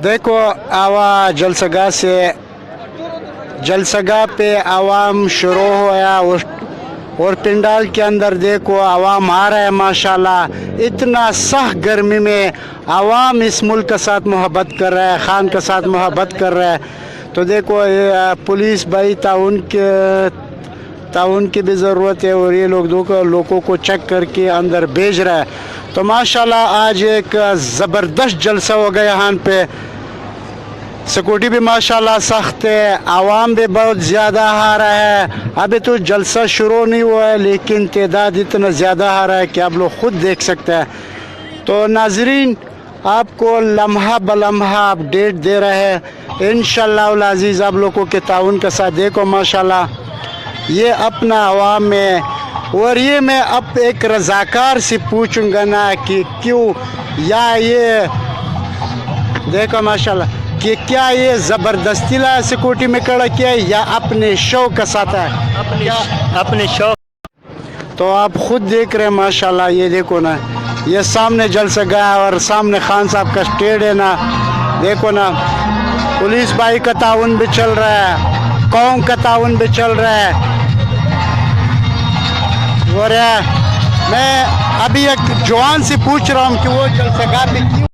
دیکھو جلسگاہ پہ عوام شروع ہوا اور پنڈال کے اندر دیکھو عوام آ رہا ہے ماشاءاللہ. اتنا سخت گرمی میں عوام اس ملک کے ساتھ محبت کر رہا ہے, خان کے ساتھ محبت کر رہا ہے. تو دیکھو پولیس بھائی تعاون کی بھی ضرورت ہے, اور یہ لوگوں کو چیک کر کے اندر بھیج رہا ہے. تو ماشاءاللہ آج ایک زبردست جلسہ ہو گیا یہاں پہ. سیکورٹی بھی ماشاءاللہ سخت ہے, عوام بھی بہت زیادہ آ رہا ہے. ابھی تو جلسہ شروع نہیں ہوا ہے لیکن تعداد اتنا زیادہ آ رہا ہے کہ آپ لوگ خود دیکھ سکتے ہیں. تو ناظرین آپ کو لمحہ بلمحہ اپڈیٹ دے رہے ہیں انشاءاللہ العزیز آپ لوگوں کے تعاون کے ساتھ. دیکھو ماشاءاللہ یہ اپنا عوام میں, اور یہ میں اب ایک رضاکار سے پوچھوں گا نا کہ کیوں یا یہ دیکھو ماشاءاللہ کہ کیا یہ زبردستی لا سیکورٹی میں کھڑا کیا ہے یا اپنے شوق کا ساتھ ہے, اپنے شوق. تو آپ خود دیکھ رہے ہیں ماشاءاللہ. یہ دیکھو نا, یہ سامنے جلسہ گیا اور سامنے خان صاحب کا اسٹیج ہے نا. دیکھو نا پولیس بھائی کا تعاون بھی چل رہا ہے, قوم کا تعاون بھی چل رہا ہے. اور میں ابھی ایک جوان سے پوچھ رہا ہوں کہ وہ جلسہ گاہ پہ کیوں